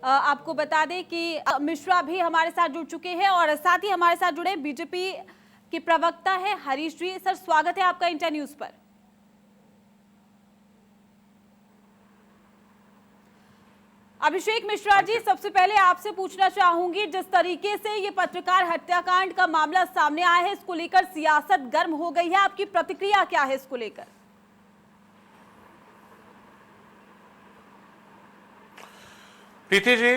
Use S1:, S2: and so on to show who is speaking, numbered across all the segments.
S1: आपको बता दें कि मिश्रा भी हमारे साथ जुड़ चुके हैं और साथ ही हमारे साथ जुड़े बीजेपी के प्रवक्ता है हरीश जी। सर, स्वागत है आपका इंडिया न्यूज पर। अभिषेक मिश्रा जी, सबसे पहले आपसे पूछना चाहूंगी, जिस तरीके से ये पत्रकार हत्याकांड का मामला सामने आया है, इसको लेकर सियासत गर्म हो गई है, आपकी प्रतिक्रिया क्या है इसको लेकर?
S2: प्रीति जी,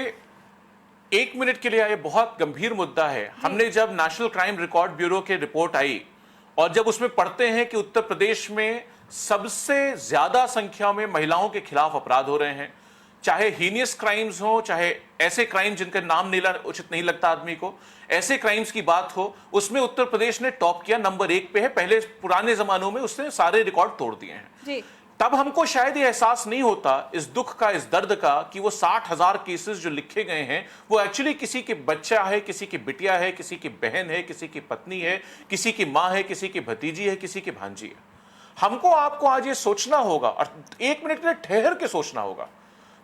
S2: एक मिनट के लिए ये बहुत गंभीर मुद्दा है। हमने जब नेशनल क्राइम रिकॉर्ड ब्यूरो की रिपोर्ट आई और जब उसमें पढ़ते हैं कि उत्तर प्रदेश में सबसे ज्यादा संख्या में महिलाओं के खिलाफ अपराध हो रहे हैं, चाहे हीनियस क्राइम्स हो, चाहे ऐसे क्राइम जिनका नाम लेना उचित नहीं लगता आदमी को, ऐसे क्राइम्स की बात हो, उसमें उत्तर प्रदेश ने टॉप किया, नंबर 1 पे है। पहले पुराने जमानों में उसने सारे रिकॉर्ड तोड़ दिए हैं
S1: जी।
S2: तब हमको शायद ये एहसास नहीं होता इस दुख का, इस दर्द का, कि वो 60,000 केसेस जो लिखे गए हैं वो एक्चुअली किसी के बच्चा है, किसी की बिटिया है, किसी की बहन है, किसी की पत्नी है, किसी की मां है, किसी की भतीजी है, किसी की भांजी है। हमको आपको आज ये सोचना होगा और 1 मिनट के लिए ठहर के सोचना होगा।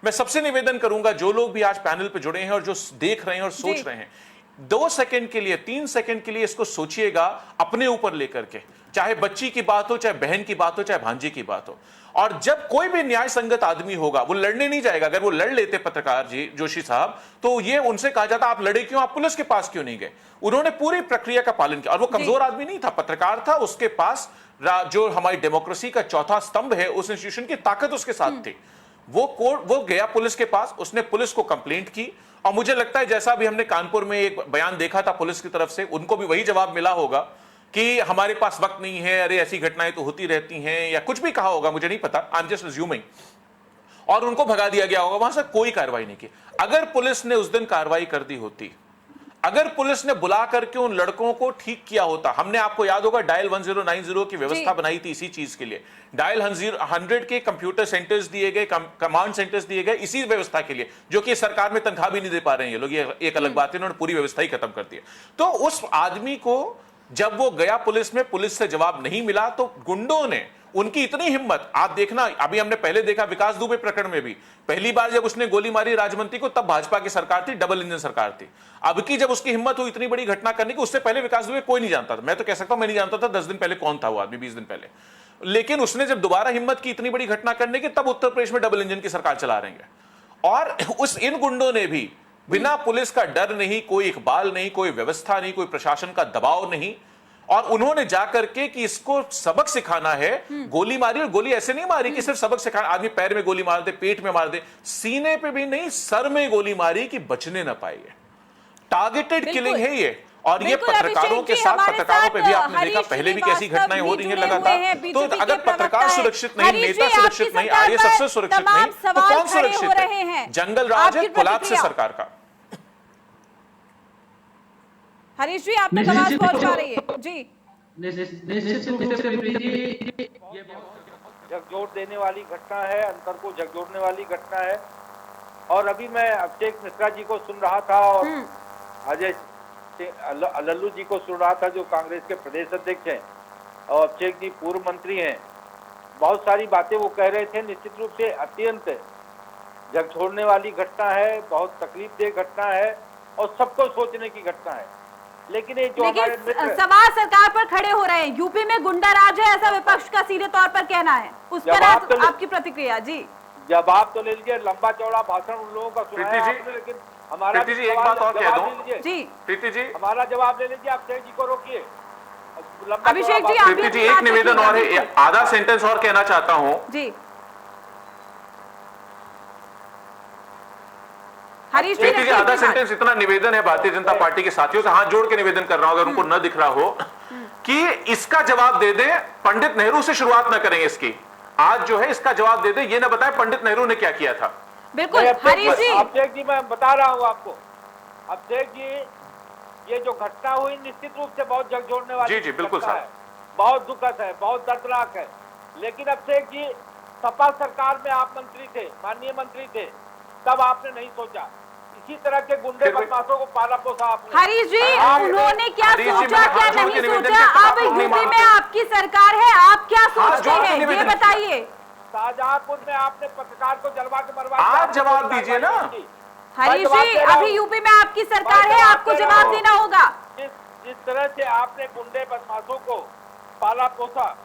S2: मैं सबसे निवेदन करूंगा, जो लोग भी आज पैनल पे जुड़े हैं और जो देख रहे हैं और सोच रहे हैं, 2 सेकंड के लिए, 3 सेकंड के लिए इसको सोचिएगा अपने ऊपर लेकर के। चाहे बच्ची की बात हो, चाहे बहन की बात हो, चाहे भांजी की बात हो। और जब कोई भी न्याय संगत आदमी होगा वो लड़ने नहीं जाएगा। अगर वो लड़ लेते पत्रकार जी जोशी साहब, तो ये उनसे कहा जाता आप लड़े क्यों, आप पुलिस के पास क्यों नहीं गए। उन्होंने पूरी प्रक्रिया का पालन किया और वो कमजोर आदमी नहीं था, पत्रकार था। उसके पास जो हमारी डेमोक्रेसी का चौथा स्तंभ है, उस इंस्टीट्यूशन की ताकत उसके साथ थी। वो गया पुलिस के पास, उसने पुलिस को कंप्लेंट की और मुझे लगता है जैसा भी हमने कानपुर में एक बयान देखा था पुलिस की तरफ से, उनको भी वही जवाब मिला होगा कि हमारे पास वक्त नहीं है, अरे ऐसी घटनाएं तो होती रहती हैं, या कुछ भी कहा होगा, मुझे नहीं पता, आई एम जस्ट अज्यूमिंग। और उनको भगा दिया गया होगा, वहां से कोई कार्रवाई नहीं की। अगर पुलिस ने उस दिन कार्रवाई कर दी होती, अगर पुलिस ने बुला करके उन लड़कों को ठीक किया होता, हमने, आपको याद होगा, डायल 1090 की व्यवस्था बनाई थी इसी चीज के लिए। डायल 100 के कंप्यूटर सेंटर्स दिए गए, कमांड सेंटर्स दिए गए इसी व्यवस्था के लिए, जो कि सरकार में तनख्वाह भी नहीं दे पा रहे हैं ये लोग, ये एक अलग बात है, उन्होंने पूरी व्यवस्था ही खत्म कर दी। तो उस आदमी को जब वो गया पुलिस में, पुलिस से जवाब नहीं मिला, तो गुंडों ने, उनकी इतनी हिम्मत, आप देखना, अभी हमने पहले देखा विकास दुबे प्रकरण में भी, पहली बार जब उसने गोली मारी राजमंत्री को, तब भाजपा की सरकार थी, डबल इंजन सरकार थी। अब की जब उसकी हिम्मत हुई इतनी बड़ी घटना करने की, उससे पहले विकास दुबे कोई नहीं जानता था। मैं तो कह सकता हूं मैं नहीं जानता था 10 दिन पहले कौन था वो आदमी, 20 दिन पहले। लेकिन उसने जब दोबारा हिम्मत की इतनी बड़ी घटना करने की, तब उत्तर प्रदेश में डबल इंजन की सरकार चला रहे हैं। और इन गुंडों ने भी बिना पुलिस का डर नहीं, कोई इकबाल नहीं, कोई व्यवस्था नहीं, कोई प्रशासन का दबाव नहीं, और उन्होंने जाकर के कि इसको सबक सिखाना है, गोली मारी। और गोली ऐसे नहीं मारी कि सिर्फ सबक सिखाना, आदमी पैर में गोली मार दे, पेट में मार दे, सीने पे भी नहीं, सर में गोली मारी कि बचने ना पाए। टारगेटेड किलिंग है ये। और ये पत्रकारों के साथ, पत्रकारों पे भी आपने देखा, पहले भी कैसी घटनाएं हो रही हैं लगातार। तो अगर पत्रकार सुरक्षित नहीं, नेता सुरक्षित नहीं, आरएसएस सुरक्षित नहीं, तो कौन सुरक्षित है? जंगल राज है, कोलैप्स है सरकार का।
S1: हरीश जी, आप तक आवाज पहुंच पा रही है जी?
S3: निश्चित रूप से झकझोर देने वाली घटना है, अंतर को झकझोरने वाली घटना है। और अभी मैं अभिषेक मिश्रा जी को सुन रहा था और अजय लल्लू जी को सुन रहा था, जो कांग्रेस के प्रदेश अध्यक्ष हैं, और अभिषेक जी पूर्व मंत्री हैं। बहुत सारी बातें वो कह रहे थे, निश्चित रूप से अत्यंत झकझोरने वाली घटना है, बहुत तकलीफदेह घटना है और सबको सोचने की घटना है। लेकिन ये जो हमारे
S1: सवाल सरकार पर खड़े हो रहे हैं, यूपी में गुंडा राज है, ऐसा विपक्ष का सीधे तौर पर कहना है, उस पर आपकी प्रतिक्रिया जी?
S3: जवाब तो ले लीजिए, लंबा चौड़ा भाषण उन लोगों का सुना है आपने, लेकिन हमारा
S2: एक बात और कह दूं
S1: जी,
S2: प्रीति जी,
S3: हमारा जवाब ले लीजिए। अभिषेक जी को रोकिए।
S1: अभिषेक जी,
S2: प्रीति जी, एक निवेदन और है, आधा सेंटेंस और कहना चाहता हूं जी।
S1: हरीश
S2: जी, आधा सेंटेंस इतना निवेदन है भारतीय जनता पार्टी के साथियों से, हाथ जोड़ के निवेदन कर रहा हूं, अगर उनको न दिख रहा हो, कि इसका जवाब दे दे। पंडित नेहरू से शुरुआत न करेंगे इसकी, आज जो है इसका जवाब दे दे, ये ना बताए पंडित नेहरू ने क्या किया था।
S1: बिल्कुल हरीश जी।
S3: अभिषेक जी, मैं बता रहा हूं आपको, अभिषेक जी, ये जो घटना हुई निश्चित रूप से बहुत झकझोरने वाली
S2: जी बिल्कुल
S3: है, बहुत दुखद है, बहुत दर्दनाक है। लेकिन अभिषेक जी, सपा सरकार में आप मंत्री थे, माननीय मंत्री थे, तब आपने नहीं सोचा इसी तरह के गुंडे बदमाशों को पाला पोसा आपने।
S1: हरीश जी, उन्होंने क्या सोचा, क्या नहीं सोचा? अब यूपी में आपकी सरकार है, आप क्या सोचते हैं ये बताइए।
S3: शाहजहांपुर में आपने पत्रकार को जलवा के मरवा,
S2: आप जवाब दीजिए ना।
S1: हरीश
S3: जवाब
S1: जी,
S3: दे रहा
S1: अभी
S3: हूं।
S1: यूपी में आपकी सरकार
S3: मैं
S1: है,
S3: जवाब
S1: आपको
S3: दे रहा
S1: जवाब
S3: हूं।
S1: देना होगा।
S3: जिस तरह से आपने गुंडे बदमाशों को पाला पोसा,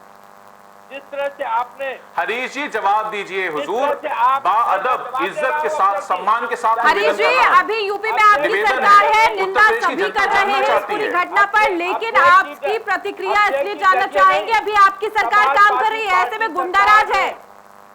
S3: जिस तरह से आपने
S2: हरीश जी जवाब दीजिए हुजूर,
S3: तरह से आप-
S2: बाअदब
S3: जवाब दे
S2: इज्जत
S3: रहा
S2: के
S3: हूं
S2: साथ,
S3: अफसर जी।
S2: सम्मान के साथ
S1: हरीश
S2: निवेदन
S1: जी,
S2: कर रहा हूं।
S1: अभी यूपी में
S3: अब
S1: आपकी
S2: निवेदन
S1: सरकार
S2: है,
S1: है,
S2: उत्तर
S1: निंदा
S2: प्रदेश की
S1: सभी
S2: जनता
S1: कर रहे
S2: जानना
S1: हैं इस
S2: चाहती
S1: पूरी
S2: है।
S1: घटना पर, लेकिन आपकी प्रतिक्रिया इसलिए जानना चाहेंगे, अभी आपकी सरकार काम कर रही है, ऐसे में गुंडाराज है।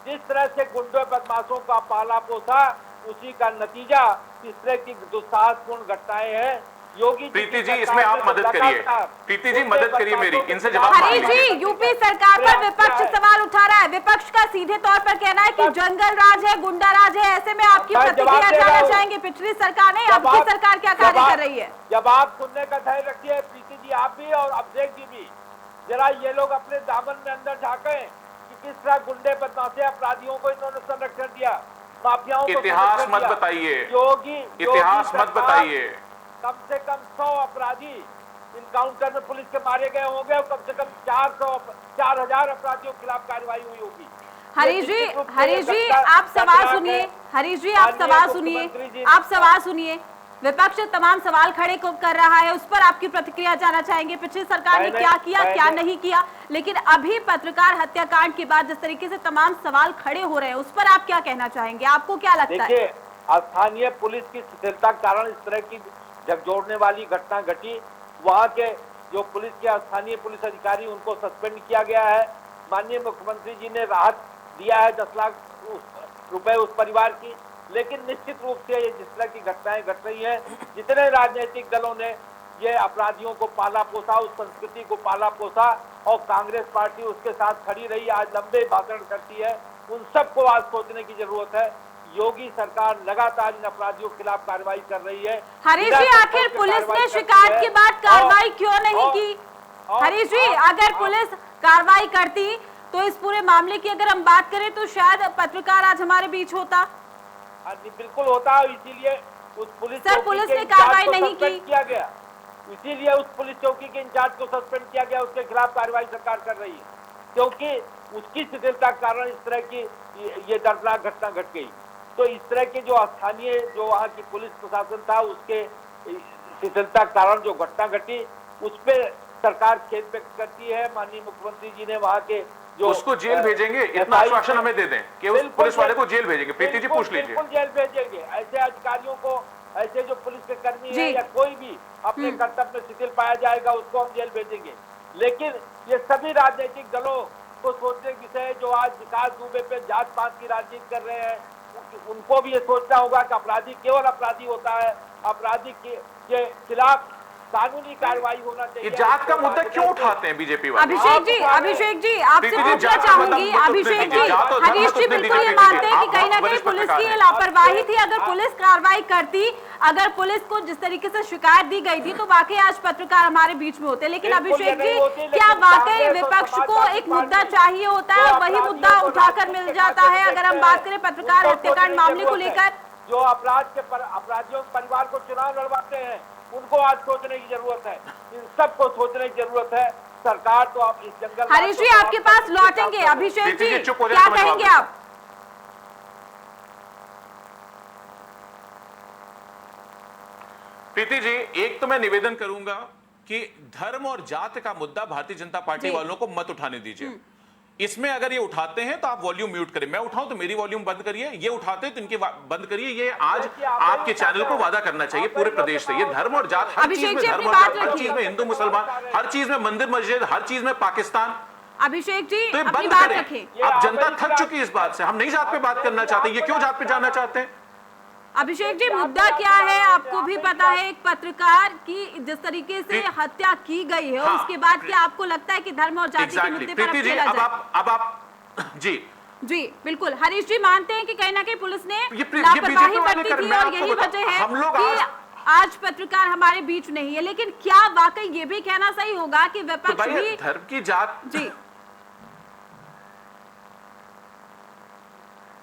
S3: जिस तरह से गुंडे बदमाशों का पाला पोसा, उसी का नतीजा इस तरह की दुस्साहसपूर्ण घटनाएं हैं। योगी
S2: प्रीति जी,
S3: की
S2: इसमें
S3: सरकार
S2: आप
S3: में
S2: मदद करिए।
S3: लगातार
S2: प्रीति जी,
S3: गुंडे
S2: मदद करिए मेरी,
S3: बदमाशों के
S2: इनसे
S3: खिलाफ
S2: जवाब
S1: हरीश
S2: मांगिए।
S1: जी, यूपी सरकार पर विपक्ष सवाल उठा रहा है। विपक्ष का सीधे तौर पर कहना है कि जंगल राज है, गुंडा राज है। ऐसे में आपकी
S3: मैं
S1: प्रतिक्रिया
S3: जवाब दे रहा
S1: जानना
S3: हूं।
S1: चाहेंगे, पिछली सरकार ने, अब की सरकार क्या कार्य कर रही है?
S3: जवाब सुनने का धैर्य रखिए प्रीति जी, आप भी और अभिषेक जी भी। जरा ये लोग अपने दामन में अंदर झांके कि किस तरह गुंडे बदमाशे अपराधियों को इन्होंने संरक्षण दिया, माफियाओं को
S2: इतिहास
S3: संरक्षण
S2: मत
S3: दिया।
S2: बताइए,
S3: योगी
S2: इतिहास मत
S3: सरकार
S2: बताइए।
S3: कम से कम 100 अपराधी इनकाउंटर में पुलिस के मारे गए होंगे और कम से कम 4,000 अपराधियों के खिलाफ कार्रवाई हुई होगी।
S1: हरीश जी, आप सवाल सुनिए। हरीश जी, आप सवाल सुनिए, आप सवाल सुनिए। विपक्ष तमाम सवाल खड़े कर रहा है, उस पर आपकी प्रतिक्रिया जानना चाहेंगे। पिछली सरकार ने क्या किया, क्या नहीं किया, लेकिन अभी पत्रकार हत्याकांड के बाद जिस तरीके से तमाम सवाल खड़े हो रहे हैं, उस पर आप क्या कहना चाहेंगे? आपको क्या लगता है?
S3: देखिए, स्थानीय पुलिस की शिथिलता के कारण इस तरह की झकझोरने वाली घटना घटी। वहां के जो पुलिस के स्थानीय पुलिस अधिकारी, उनको सस्पेंड किया गया है। माननीय मुख्यमंत्री जी ने राहत दिया है 10 लाख रुपए उस परिवार की। लेकिन निश्चित रूप से ये जिस तरह की घटनाएं घट रही हैं, जितने राजनीतिक दलों ने ये अपराधियों को पाला पोसा, उस संस्कृति को पाला पोसा, और कांग्रेस पार्टी उसके साथ खड़ी रही, आज लंबे भाषण करती है, उन सबको आज सोचने की जरूरत है। योगी सरकार लगातार इन अपराधियों के खिलाफ कार्रवाई कर रही है।
S1: हरीश जी, आखिर पुलिस ने शिकायत के बाद कार्रवाई क्यों नहीं की? हरीश जी, अगर पुलिस कार्रवाई करती तो इस पूरे मामले की अगर हम बात करें तो शायद पत्रकार आज हमारे बीच होता।
S3: बिल्कुल होता, इसीलिए उस पुलिस
S1: सर, पुलिस ने कार्रवाई नहीं की,
S3: किया गया, इसीलिए उस पुलिस चौकी के इंचार्ज को सस्पेंड किया गया। उसके खिलाफ कार्रवाई सरकार कर रही है, क्योंकि उसकी शिथिलता के कारण इस तरह की ये दर्दनाक घटना घट गई। तो इस तरह के जो स्थानीय, जो वहाँ की पुलिस प्रशासन था, उसके शिथिलता के कारण जो घटना घटी, उस पर सरकार खेद व्यक्त करती है। माननीय मुख्यमंत्री जी ने वहाँ के जो
S2: उसको जेल भेजेंगे, इतना आश्वासन हमें दे दें कि उस पुलिस वाले को जेल भेजेंगे। प्रीति जी, पूछ लीजिए।
S3: बिल्कुल जेल भेजेंगे। ऐसे अधिकारियों को, ऐसे जो पुलिस के कर्मी है या कोई भी अपने कर्तव्य में शिथिल पाया जाएगा, उसको हम जेल भेजेंगे। लेकिन ये सभी राजनीतिक दलों को सोचने की विषय है, जो आज विकास दुबे पे जात पात की राजनीति कर रहे हैं, उनको भी ये सोचना होगा कि अपराधी केवल अपराधी होता है, अपराधी के खिलाफ कानूनी कार्रवाई होना चाहिए।
S2: ये जात का मुद्दा क्यों उठाते हैं बीजेपी वाले?
S1: अभिषेक जी, आपसे पूछना चाहूंगी। अभिषेक जी, हरीश जी बिल्कुल ये मानते हैं कि कहीं ना कहीं पुलिस की लापरवाही थी। अगर पुलिस कार्रवाई करती, अगर पुलिस को जिस तरीके से शिकायत दी गई थी, तो वाकई आज पत्रकार हमारे बीच में होते। लेकिन अभिषेक जी, क्या वाकई विपक्ष को एक मुद्दा चाहिए होता है, वही मुद्दा उठाकर मिल जाता है? अगर हम बात करें पत्रकार हत्याकांड मामले को लेकर,
S3: जो अपराधियों के परिवार को चुनाव लड़वाते हैं, उनको आज सोचने की जरूरत है। इन सबको सोचने की जरूरत है। सरकार तो आप इस जंगल,
S1: हरीश जी आपके पास लौटेंगे। अभिषेक जी, क्या कहेंगे आप?
S2: प्रीति जी, एक तो मैं निवेदन करूंगा कि धर्म और जात का मुद्दा भारतीय जनता पार्टी वालों को मत उठाने दीजिए। इसमें अगर ये उठाते हैं तो आप वॉल्यूम म्यूट करें। मैं उठाऊं तो मेरी वॉल्यूम बंद करिए, ये उठाते हैं तो इनकी बंद करिए। ये आज आपके चैनल को वादा करना चाहिए पूरे प्रदेश से। ये धर्म और जात, हर चीज में धर्म और जात, हर चीज में हिंदू मुसलमान, हर चीज में मंदिर मस्जिद, हर चीज में पाकिस्तान।
S1: अभिषेक जी,
S2: तो ये
S1: अपनी
S2: बंद
S1: बात
S2: करें।
S1: रखें।
S2: अब जनता थक चुकी है इस बात से। हम नहीं जात पे बात करना चाहते, ये क्यों जात पे जाना चाहते हैं?
S1: अभिषेक जी, मुद्दा क्या है आपको भी पता है। एक पत्रकार की जिस तरीके से हत्या की गई है, उसके बाद क्या आपको लगता है कि धर्म और जाति के मुद्दे पर अब खेला जाए?
S2: अब आप जी
S1: बिल्कुल। हरीश जी मानते हैं कि कहीं ना कहीं पुलिस ने
S2: ये
S1: लापरवाही बरती थी और यही वजह है कि आज पत्रकार हमारे बीच नहीं है। लेकिन क्या वाकई ये भी कहना सही होगा कि विपक्ष भी
S2: धर्म की जात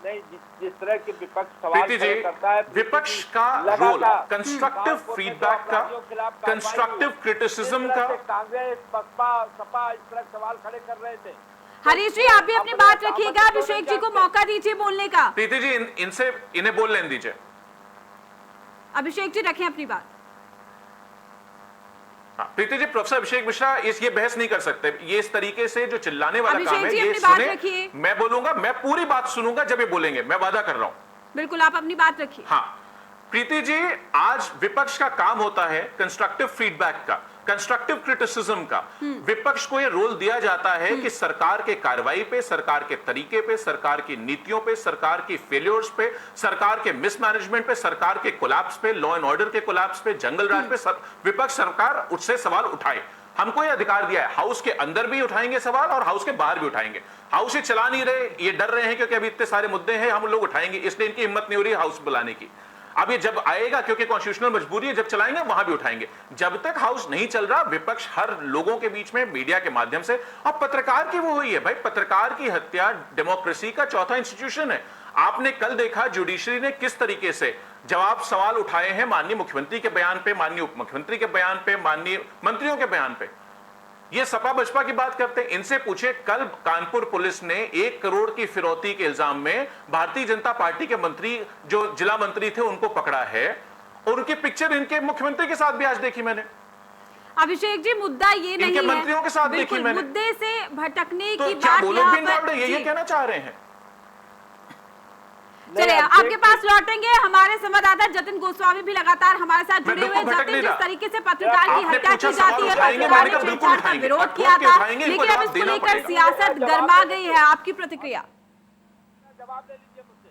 S3: नहीं, जिस तरह के विपक्ष सवाल करता है,
S2: विपक्ष का रोल कंस्ट्रक्टिव फीडबैक का, कंस्ट्रक्टिव क्रिटिसिज्म का,
S3: कांग्रेस बसपा सपा इस तरह सवाल खड़े कर रहे थे।
S1: हरीश जी, आप भी अपनी बात रखिएगा। अभिषेक जी को मौका दीजिए बोलने का।
S2: प्रीति जी, इन्हें बोल लेने दीजिए।
S1: अभिषेक जी रखें अपनी बात।
S2: प्रीति जी, प्रोफेसर अभिषेक मिश्रा ये बहस नहीं कर सकते। ये इस तरीके से जो चिल्लाने वाला काम है, ये सुने, मैं बोलूंगा, मैं पूरी बात सुनूंगा जब ये बोलेंगे, मैं वादा कर रहा हूं।
S1: बिल्कुल, आप अपनी बात रखिए।
S2: हाँ प्रीति जी, आज विपक्ष का काम होता है कंस्ट्रक्टिव फीडबैक का, कंस्ट्रक्टिव क्रिटिसिज्म का। विपक्ष को यह रोल दिया जाता है कि सरकार के कार्रवाई पे, सरकार के तरीके पे, सरकार की नीतियों पे, सरकार की फेलियर्स पे, सरकार के मिसमैनेजमेंट पे, सरकार के कोलैप्स पे, लॉ एंड ऑर्डर के कोलैप्स पे, जंगल राज पे विपक्ष सरकार उससे सवाल उठाए। हमको यह अधिकार दिया है, हाउस के अंदर भी उठाएंगे सवाल और हाउस के बाहर भी उठाएंगे। हाउस ये चला नहीं रहे, ये डर रहे हैं क्योंकि अभी इतने सारे मुद्दे हैं, हम लोग उठाएंगे, इसलिए इनकी हिम्मत नहीं हो रही हाउस बुलाने की। अब ये जब आएगा, क्योंकि कॉन्स्टिट्यूशनल मजबूरी है, जब चलाएंगे वहां भी उठाएंगे। जब तक हाउस नहीं चल रहा, विपक्ष हर लोगों के बीच में मीडिया के माध्यम से, अब पत्रकार की वो हुई है भाई, पत्रकार की हत्या डेमोक्रेसी का चौथा इंस्टीट्यूशन है। आपने कल देखा जुडिशरी ने किस तरीके से जवाब सवाल उठाए हैं माननीय मुख्यमंत्री के बयान पे, माननीय उप मुख्यमंत्री के बयान पे, माननीय मंत्रियों के बयान पे। ये सपा बसपा की बात करते हैं, इनसे पूछे, कल कानपुर पुलिस ने 1 करोड़ की फिरौती के इल्जाम में भारतीय जनता पार्टी के मंत्री, जो जिला मंत्री थे, उनको पकड़ा है, और उनकी पिक्चर इनके मुख्यमंत्री के साथ भी आज देखी मैंने।
S1: अभिषेक जी, मुद्दा ये नहीं है,
S2: मंत्रियों के साथ देखी मैंने,
S1: मुद्दे से भटकने
S2: तो
S1: की
S2: क्या
S1: बात
S2: वो लोग भी इन्वॉल्व है, ये कहना चाह रहे हैं।
S1: चलिए आपके पास लौटेंगे। हमारे संवाददाता जतिन गोस्वामी भी लगातार हमारे साथ जुड़े हुए। जतिन, जिस तरीके से पत्रकार की हत्या की जाती है, पत्रकार ने छेड़छाड़ का विरोध किया था, लेकिन अब इसको लेकर सियासत गर्मा गई है, आपकी प्रतिक्रिया?
S3: जवाब दे लीजिए मुझसे।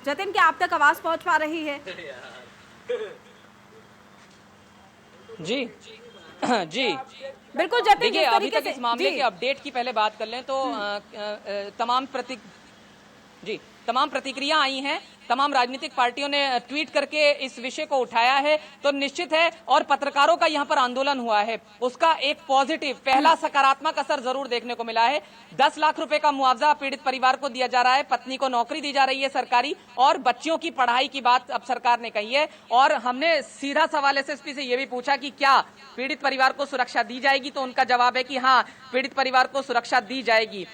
S1: जतिन, क्या आप तक आवाज पहुंच पा रही है?
S4: जी जी
S1: बिल्कुल जतिन,
S4: देखिए, अभी तक इस मामले के अपडेट की पहले बात कर लें तो तमाम प्रतिक्रिया आई हैं। तमाम राजनीतिक पार्टियों ने ट्वीट करके इस विषय को उठाया है, तो निश्चित है, और पत्रकारों का यहाँ पर आंदोलन हुआ है, उसका एक पॉजिटिव पहला सकारात्मक असर जरूर देखने को मिला है। 10 लाख रुपए का मुआवजा पीड़ित परिवार को दिया जा रहा है, पत्नी को नौकरी दी जा रही है सरकारी, और बच्चियों की पढ़ाई की बात अब सरकार ने कही है। और हमने सीधा सवाल एसएसपी से यह भी पूछा कि क्या पीड़ित परिवार को सुरक्षा दी जाएगी, तो उनका जवाब है कि हाँ, पीड़ित परिवार को सुरक्षा दी जाएगी,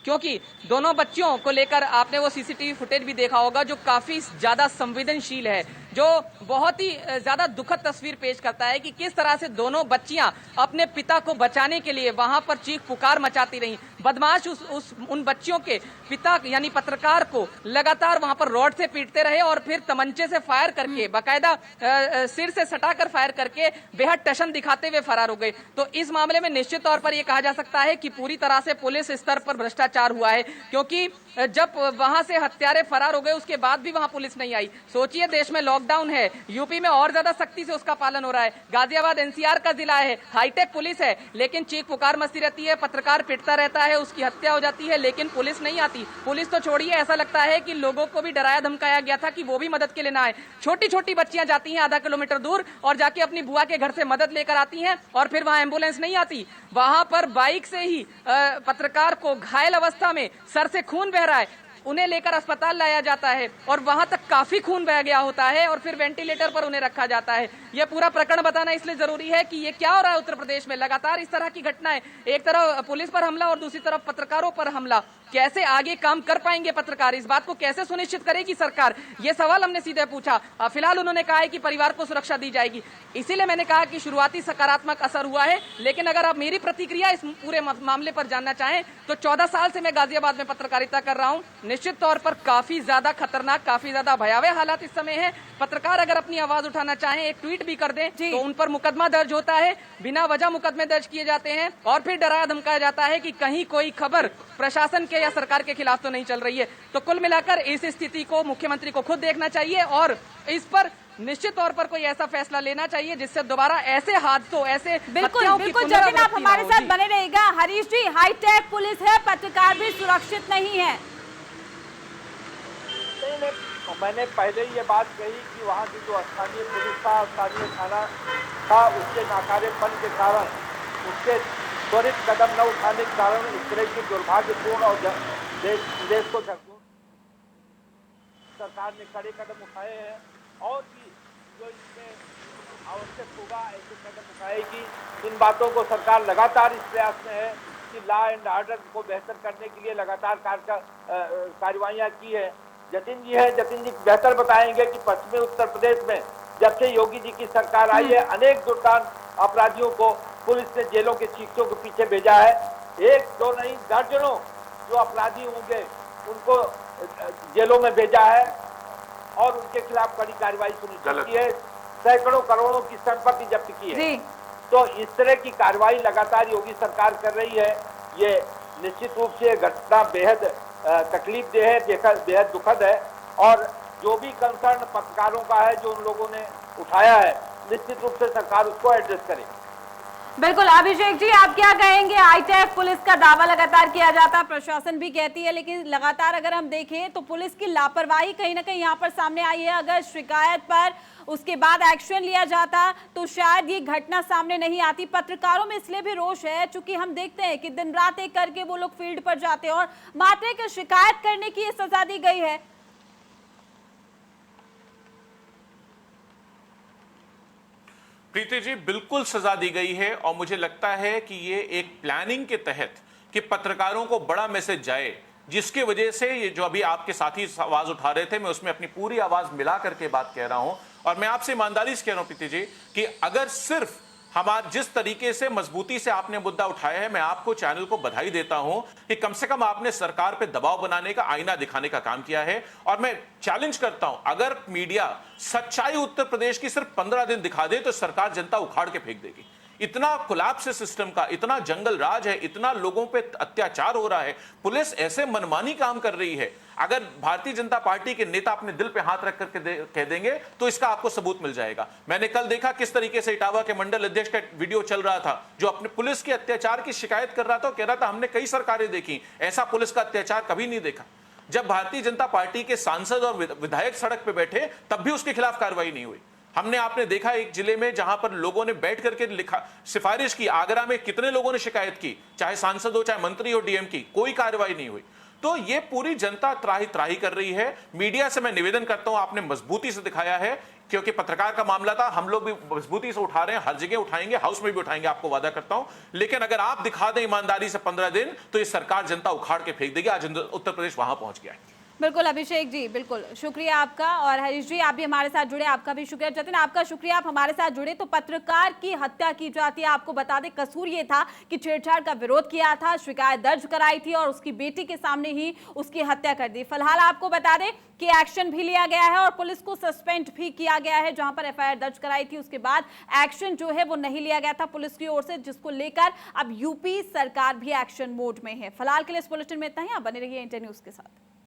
S4: क्योंकि दोनों बच्चियों को लेकर आपने वो सीसीटीवी फुटेज भी देखा होगा जो काफी ज्यादा संवेदनशील है, जो बहुत ही ज्यादा दुखद तस्वीर पेश करता है कि किस तरह से दोनों बच्चियां अपने पिता को बचाने के लिए वहां पर चीख पुकार मचाती रहीं। बदमाश उन बच्चियों के पिता यानी पत्रकार को लगातार वहां पर रॉड से पीटते रहे और फिर तमंचे से फायर करके, बाकायदा सिर से सटाकर फायर करके बेहद टशन दिखाते हुए फरार हो गए। तो इस मामले में निश्चित तौर पर यह कहा जा सकता है कि पूरी तरह से पुलिस स्तर पर भ्रष्टाचार हुआ है, क्योंकि जब वहां से हत्यारे फरार हो गए उसके बाद भी वहां पुलिस नहीं आई। सोचिए, देश में लॉकडाउन है, यूपी में और ज्यादा सख्ती से उसका पालन हो रहा है, गाजियाबाद एनसीआर का जिला है, हाईटेक पुलिस है, लेकिन चीख पुकार मचती रहती है, पत्रकार पिटता रहता है, उसकी हत्या हो जाती है, लेकिन पुलिस नहीं आती। पुलिस तो छोड़िए, ऐसा लगता है कि लोगों को भी डराया धमकाया गया था कि वो भी मदद के लिए ना आए। छोटी छोटी बच्चियां जाती हैं आधा किलोमीटर दूर और जाके अपनी बुआ के घर से मदद लेकर आती हैं, और फिर वहां एम्बुलेंस नहीं आती, वहां पर बाइक से ही पत्रकार को घायल अवस्था में, सर से खून बह रहा है, उन्हें लेकर अस्पताल लाया जाता है, और वहां तक काफी खून बह गया होता है, और फिर वेंटिलेटर पर उन्हें रखा जाता है। यह पूरा प्रकरण बताना इसलिए जरूरी है कि ये क्या हो रहा है उत्तर प्रदेश में। लगातार इस तरह की घटनाएं, एक तरफ पुलिस पर हमला और दूसरी तरफ पत्रकारों पर हमला। कैसे आगे काम कर पाएंगे पत्रकार, इस बात को कैसे सुनिश्चित करेगी सरकार, ये सवाल हमने सीधे पूछा। फिलहाल उन्होंने कहा है कि परिवार को सुरक्षा दी जाएगी, इसीलिए मैंने कहा कि शुरुआती सकारात्मक असर हुआ है। लेकिन अगर आप मेरी प्रतिक्रिया इस पूरे मामले पर जानना चाहें तो 14 साल से मैं गाजियाबाद में पत्रकारिता कर रहा हूं। निश्चित तौर पर काफी ज्यादा खतरनाक, काफी ज्यादा भयावह हालात इस समय है। पत्रकार अगर अपनी आवाज उठाना चाहें, एक ट्वीट भी कर दें, तो उन पर मुकदमा दर्ज होता है, बिना वजह मुकदमे दर्ज किए जाते हैं, और फिर डराया धमकाया जाता है कि कहीं कोई खबर प्रशासन के या सरकार के खिलाफ तो नहीं चल रही है। तो कुल मिलाकर इस स्थिति को मुख्यमंत्री को खुद देखना चाहिए, और इस पर निश्चित तौर पर कोई ऐसा फैसला लेना चाहिए जिससे दोबारा ऐसे हादसों, ऐसे
S1: बिल्कुल जतिन, आप हमारे साथ बने रहिएगा। हरीश जी, हाईटेक पुलिस है, पत्रकार भी सुरक्षित नहीं है।
S3: मैंने पहले ये बात कही कि वहाँ की जो स्थानीय पुलिस था, स्थानीय थाना था, उसके नाकारेपन के कारण, उसके त्वरित कदम न उठाने के कारण इस तरह की दुर्भाग्यपूर्ण और देश को झकझोर सरकार ने कड़े कदम उठाए हैं, और भी जो इसमें आवश्यक होगा ऐसे कदम उठाएगी। इन बातों को सरकार लगातार इस प्रयास में है की लॉ एंड ऑर्डर को बेहतर करने के लिए लगातार कार्रवाइयां की है। जतिन जी है, जतिन जी बेहतर बताएंगे कि पश्चिमी उत्तर प्रदेश में जब से योगी जी की सरकार आई है, अनेक दुर्दांत अपराधियों को पुलिस ने जेलों के शीशों के पीछे भेजा है। एक दो नहीं, दर्जनों जो अपराधी होंगे उनको जेलों में भेजा है और उनके खिलाफ कड़ी कार्रवाई सुनिश्चित की है। सैकड़ों करोड़ों की संपत्ति जब्त की है। तो इस तरह की कार्रवाई लगातार योगी सरकार कर रही है। ये निश्चित रूप से घटना बेहद तकलीफदेह है, बेहद दुखद है और जो भी कंसर्न पत्रकारों का है, जो उन लोगों ने उठाया है, निश्चित रूप से सरकार उसको एड्रेस करे।
S1: बिल्कुल अभिषेक जी, आप क्या कहेंगे? आईटीएफ पुलिस का दावा लगातार किया जाता है, प्रशासन भी कहती है, लेकिन लगातार अगर हम देखें तो पुलिस की लापरवाही कहीं ना कहीं यहाँ पर सामने आई है। अगर शिकायत पर उसके बाद एक्शन लिया जाता तो शायद ये घटना सामने नहीं आती। पत्रकारों में इसलिए भी रोष है चूंकि हम देखते हैं कि दिन रात एक करके वो लोग फील्ड पर जाते हैं और मात्र एक शिकायत करने की सजा दी गई है।
S2: प्रीति जी, बिल्कुल सजा दी गई है और मुझे लगता है कि ये एक प्लानिंग के तहत कि पत्रकारों को बड़ा मैसेज जाए, जिसकी वजह से ये जो अभी आपके साथी आवाज उठा रहे थे, मैं उसमें अपनी पूरी आवाज मिला करके बात कह रहा हूं और मैं आपसे ईमानदारी से कह रहा हूं प्रीति जी कि अगर सिर्फ हमारे जिस तरीके से मजबूती से आपने मुद्दा उठाया है, मैं आपको चैनल को बधाई देता हूं कि कम से कम आपने सरकार पे दबाव बनाने का, आईना दिखाने का काम किया है। और मैं चैलेंज करता हूं, अगर मीडिया सच्चाई उत्तर प्रदेश की सिर्फ 15 दिन दिखा दे तो सरकार जनता उखाड़ के फेंक देगी। इतना कोलैप्स है सिस्टम का, इतना जंगल राज है, इतना लोगों पे अत्याचार हो रहा है, पुलिस ऐसे मनमानी काम कर रही है। अगर भारतीय जनता पार्टी के नेता अपने दिल पे हाथ रख करके कह देंगे तो इसका आपको सबूत मिल जाएगा। मैंने कल देखा किस तरीके से इटावा के मंडल अध्यक्ष का वीडियो चल रहा था, जो अपने पुलिस के अत्याचार की शिकायत कर रहा था, कह रहा था हमने कई सरकारें देखी, ऐसा पुलिस का अत्याचार कभी नहीं देखा। जब भारतीय जनता पार्टी के सांसद और विधायक सड़क पे बैठे तब भी उसके खिलाफ कार्रवाई नहीं हुई। हमने आपने देखा एक जिले में जहां पर लोगों ने बैठ करके लिखा, सिफारिश की, आगरा में कितने लोगों ने शिकायत की, चाहे सांसद हो, चाहे मंत्री हो, डीएम की, कोई कार्रवाई नहीं हुई। तो ये पूरी जनता त्राही त्राही कर रही है। मीडिया से मैं निवेदन करता हूं, आपने मजबूती से दिखाया है, क्योंकि पत्रकार का मामला था, हम लोग भी मजबूती से उठा रहे हैं, हर जगह उठाएंगे, हाउस में भी उठाएंगे, आपको वादा करता हूं। लेकिन अगर आप दिखा दें ईमानदारी से 15 दिन तो ये सरकार जनता उखाड़ के फेंक देगी। आज उत्तर प्रदेश वहां पहुंच गया है।
S1: बिल्कुल अभिषेक जी, बिल्कुल शुक्रिया आपका। और हरीश जी, आप भी हमारे साथ जुड़े, आपका भी शुक्रिया। जतिन, आपका शुक्रिया, आप हमारे साथ जुड़े। तो पत्रकार की हत्या की जाती है, आपको बता दें कसूर ये था कि छेड़छाड़ का विरोध किया था, शिकायत दर्ज कराई थी और उसकी बेटी के सामने ही उसकी हत्या कर दी। फिलहाल आपको बता दें कि एक्शन भी लिया गया है और पुलिस को सस्पेंड भी किया गया है। जहां पर एफआईआर दर्ज कराई थी उसके बाद एक्शन जो है वो नहीं लिया गया था पुलिस की ओर से, जिसको लेकर अब यूपी सरकार भी एक्शन मोड में है। फिलहाल के लिए इस बुलेटिन में इतना ही। आप बने रहिए इंटर न्यूज के साथ।